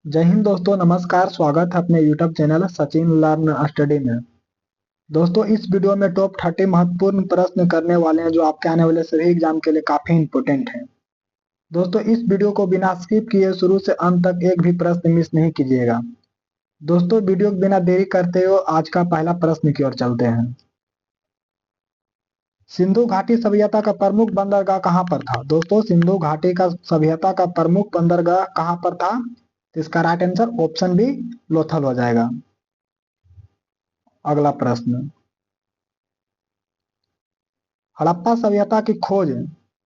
जय हिंद दोस्तों, नमस्कार। स्वागत है अपने YouTube channel Sachin learn study में। दोस्तों, इस वीडियो में टॉप 30 महत्वपूर्ण प्रश्न करने वाले हैं जो आपके आने वाले सभी एग्जाम के लिए काफी इंपोर्टेंट हैं। दोस्तों, इस वीडियो को बिना स्किप किए शुरू से अंत तक एक भी प्रश्न मिस नहीं कीजिएगा। दोस्तों, वीडियो को बिना देरी करते हुए आज का पहला प्रश्न की ओर चलते हैं। सिंधु घाटी सभ्यता का प्रमुख बंदरगाह कहाँ पर था? दोस्तों, सिंधु घाटी का सभ्यता का प्रमुख बंदरगाह कहाँ पर था? इसका right answer option B Lothal हो जाएगा। अगला प्रश्न, हड़प्पा सभ्यता की खोज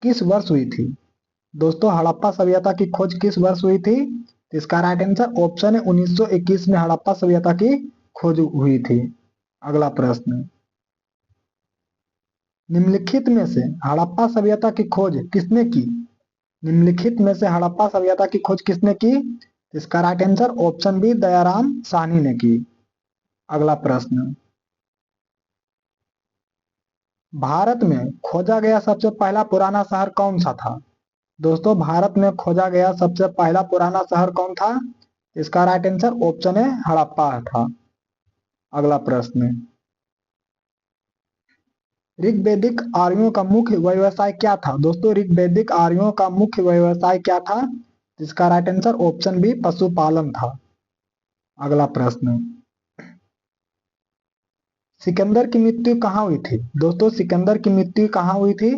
किस वर्ष हुई थी? दोस्तों, हड़प्पा सभ्यता की खोज किस वर्ष हुई थी? इसका राइट आंसर ऑप्शन है 1921 में हड़प्पा सभ्यता की खोज हुई थी। अगला प्रश्न, निम्नलिखित में से हड़प्पा सभ्यता की खोज किसने की? निम्नलिखित में से हड़प्पा सभ्यता की खोज किसने की? इसका right answer option B Dayaram Sahni ने की। अगला प्रश्न, भारत में खोजा गया सबसे पहला पुराना शहर कौन सा था? दोस्तों, भारत में खोजा गया सबसे पहला पुराना शहर कौन था? इसका राइट आंसर ऑप्शन है हड़प्पा था। अगला प्रश्न, ऋग्वैदिक आर्यों का मुख्य व्यवसाय क्या था? दोस्तों, ऋग्वैदिक आर्यों का मुख्य व्यवसाय क्या था? इसका राइट आंसर ऑप्शन बी पशुपालन था। अगला प्रश्न, सिकंदर की मृत्यु कहाँ हुई थी? दोस्तों, सिकंदर की मृत्यु कहाँ हुई थी?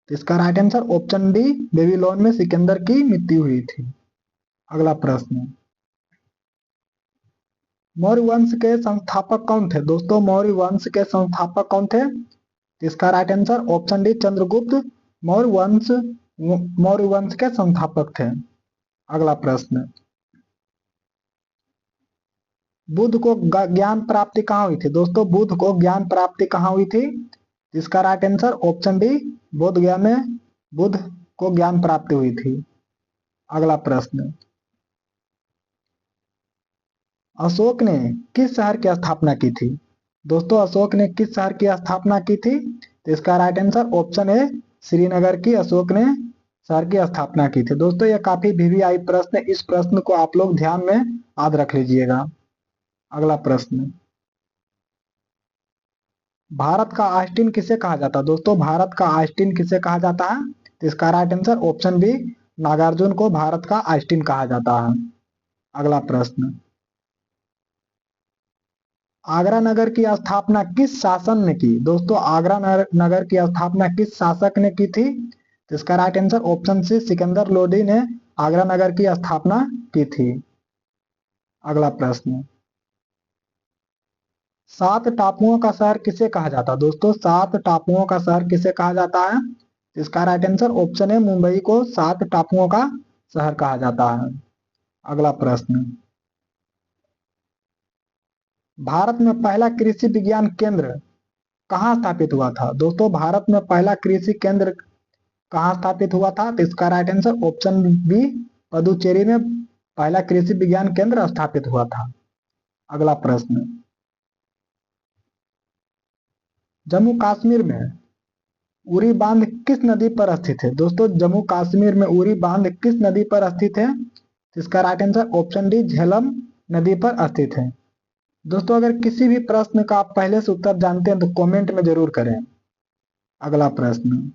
इसका right answer option D Babylon में सिकंदर की मृत्यु हुई थी। अगला प्रश्न, मौर्य वंश के संस्थापक कौन थे? दोस्तों, मौर्य वंश के संस्थापक कौन थे? इसका right answer option D Chandragupta Maurya वंश के संस्थापक थे। अगला प्रश्न, बुद्ध को ज्ञान प्राप्ति कहाँ हुई थी? दोस्तों, बुद्ध को ज्ञान प्राप्ति कहाँ हुई थी? इसका राइट आंसर ऑप्शन डी बोध गया में बुद्ध को ज्ञान प्राप्ति हुई थी। अगला प्रश्न, अशोक ने किस शहर की स्थापना की थी? दोस्तों, अशोक ने किस शहर की स्थापना की थी? तो इसका राइट आंसर ऑप्शन है श्रीनगर की अशोक ने शहर की स्थापना की थी। दोस्तों, यह काफी वीवीआई प्रश्न है, इस प्रश्न को आप लोग ध्यान में याद रख लीजिएगा। अगला प्रश्न, भारत का आस्टीन किसे कहा जाता है? दोस्तों, भारत का आस्टीन किसे कहा जाता है? तो इसका right answer option B Nagarjuna को भारत का आस्टीन कहा जाता है। अगला प्रश्न, आगरा नगर की स्थापना किस शासन ने की? दोस्तों, आगरा नगर की स्थापना किस शासक ने की थी? तो इसका right answer option C Sikandar Lodi ने आगरा नगर की स्थापना की थी। अगला प्रश्न, सात टापुओं का शहर किसे कहा जाता है? दोस्तों, सात टापुओं का शहर किसे कहा जाता है? इसका राइट आंसर ऑप्शन है मुंबई को सात टापुओं का शहर कहा जाता है। अगला प्रश्न, भारत में पहला कृषि विज्ञान केंद्र कहाँ स्थापित हुआ था? दोस्तों, भारत में पहला कृषि केंद्र कहाँ स्थापित हुआ था? तो इसका right answer option B Puducherry में पहला कृषि विज्ञान केंद्र स्थापित हुआ था। अगला प्रश्न, जम्मू कश्मीर में उरी बांध किस नदी पर स्थित है? दोस्तों, जम्मू कश्मीर में उरी बांध किस नदी पर स्थित है? इसका right answer option D Jhelum नदी पर स्थित है। दोस्तों, अगर किसी भी प्रश्न का आप पहले से उत्तर जानते हैं तो कमेंट में जरूर करें। अगला प्रश्न,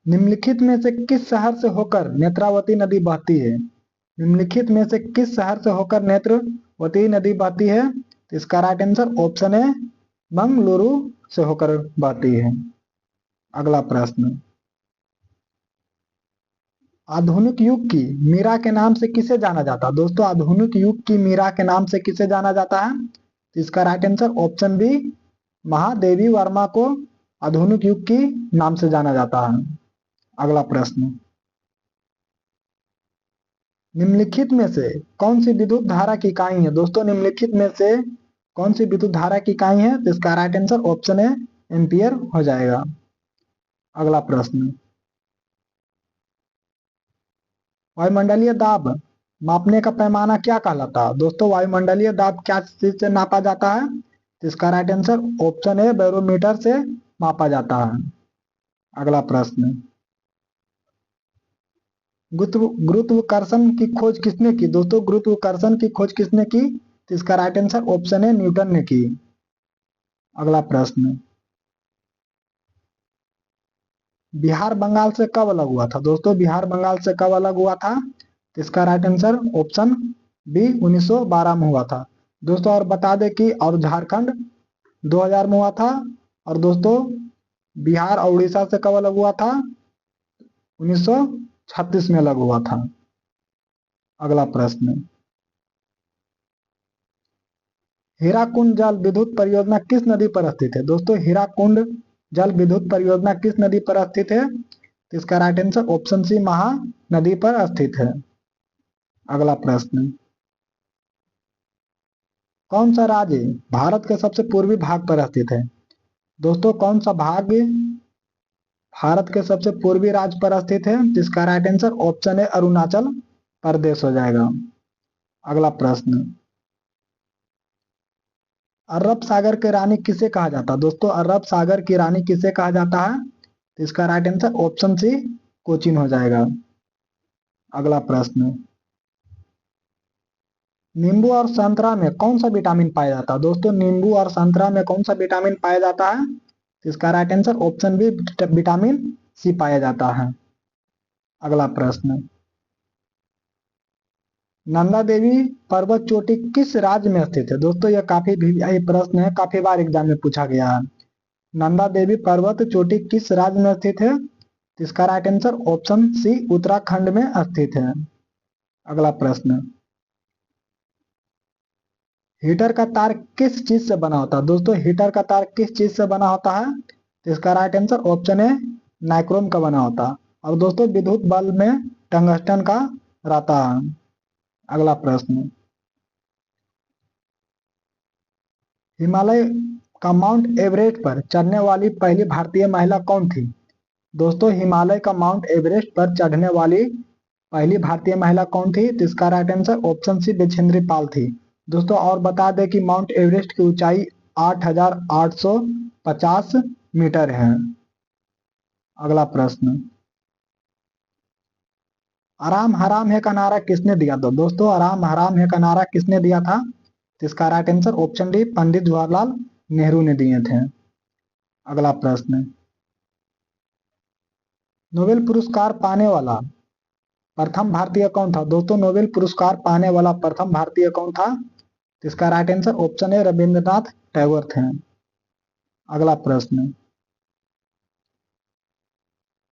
निम्नलिखित में से किस शहर से होकर नेत्रावती नदी बहती है? निम्नलिखित में से किस शहर से होकर नेत्रवती नदी बहती है? तो इसका राइट आंसर ऑप्शन है मंगलुरु से होकर बहती है। अगला प्रश्न, आधुनिक युग की मीरा के नाम से किसे जाना जाता है? दोस्तों, आधुनिक युग की मीरा के नाम से किसे जाना जाता है? तो इसका right answer option B Mahadevi Verma को आधुनिक युग की नाम से जाना जाता है। अगला प्रश्न, निम्नलिखित में से कौन सी विद्युत धारा की इकाई है? दोस्तों, निम्नलिखित में से कौन सी विद्युत धारा की इकाई है? तो इसका राइट आंसर ऑप्शन है एम्पियर हो जाएगा। अगला प्रश्न, वायुमंडलीय दाब मापने का पैमाना क्या कहलाता है? दोस्तों, वायुमंडलीय दाब क्या चीज से नापा जाता है? तो इसका राइट आंसर ऑप्शन है बैरोमीटर से मापा जाता है। अगला प्रश्न, गुरुत्वाकर्षण की खोज किसने की? दोस्तों गुरुत्वाकर्षण की खोज किसने की? तो इसका राइट आंसर ऑप्शन है न्यूटन ने की। अगला प्रश्न, बिहार बंगाल से कब अलग हुआ था? दोस्तों बिहार बंगाल से कब अलग हुआ था? तो इसका राइट आंसर ऑप्शन बी 1912 में हुआ था। दोस्तों और बता दें कि और झारखंड 2000 में हुआ था। और दोस्तों बिहार और उड़ीसा से कब अलग हुआ था? 1936 में अलग हुआ था। अगला प्रश्न, हीराकुंड जल विद्युत परियोजना किस नदी पर स्थित है? दोस्तों हीराकुंड जल विद्युत परियोजना किस नदी पर स्थित है? तो इसका right answer option C Mahanadi पर स्थित है। अगला प्रश्न, कौन सा राज्य भारत के सबसे पूर्वी भाग पर स्थित है? दोस्तों कौन सा भाग भारत के सबसे पूर्वी राज्य पर स्थित है? जिसका राइट आंसर ऑप्शन है अरुणाचल प्रदेश हो जाएगा। अगला प्रश्न, अरब सागर की रानी किसे कहा जाता है? दोस्तों अरब सागर की रानी किसे कहा जाता है? तो इसका right answer option C Cochin हो जाएगा। अगला प्रश्न, नींबू और संतरा में कौन सा विटामिन पाया जाता है? दोस्तों नींबू और संतरा में कौन सा विटामिन पाया जाता है? तो इसका right answer option B vitamin C पाया जाता है। अगला प्रश्न, नंदा देवी पर्वत चोटी किस राज्य में स्थित है? दोस्तों यह काफी भी यह प्रश्न है, काफी बार एग्जाम में पूछा गया है। नंदा देवी पर्वत चोटी किस राज्य में स्थित है? तो इसका right answer option C Uttarakhand में स्थित है। अगला प्रश्न, हीटर का तार किस चीज से बना होता है? दोस्तों हीटर का तार किस चीज से बना होता है? तो इसका राइट आंसर ऑप्शन है नाइक्रोम का बना होता है। और दोस्तों विद्युत बल्ब में टंगस्टन का रहता है। अगला प्रश्न, हिमालय का माउंट एवरेस्ट पर चढ़ने वाली पहली भारतीय महिला कौन थी? दोस्तों हिमालय का माउंट एवरेस्ट पर चढ़ने वाली पहली भारतीय महिला कौन थी? तो इसका right answer option C Bachendri Pal थी। दोस्तों और बता दें कि माउंट एवरेस्ट की ऊंचाई 8,850 मीटर है। अगला प्रश्न, आराम हराम है का नारा किसने दिया था? दोस्तों आराम हराम है का नारा किसने दिया था? तो इसका right answer option D Pandit Jawaharlal Nehru ने दिए थे। अगला प्रश्न, नोबेल पुरस्कार पाने वाला प्रथम भारतीय कौन था? दोस्तों नोबेल पुरस्कार पाने वाला प्रथम भारतीय कौन था? तो इसका राइट आंसर ऑप्शन है रविंद्रनाथ टैगोर थे। अगला प्रश्न,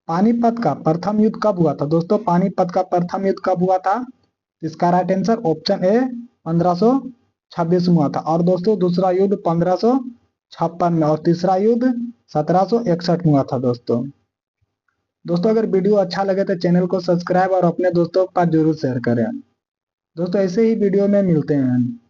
पानीपत का प्रथम युद्ध कब हुआ था? दोस्तों पानीपत का प्रथम युद्ध कब हुआ था? तो इसका राइट आंसर ऑप्शन ए 1526 में हुआ था। और दोस्तों दूसरा युद्ध 1556 में और तीसरा युद्ध 1761 में हुआ था। दोस्तों अगर वीडियो अच्छा लगे तो चैनल को सब्सक्राइब और अपने दोस्तों के पास जरूर शेयर करें। दोस्तों ऐसे ही वीडियो में मिलते हैं।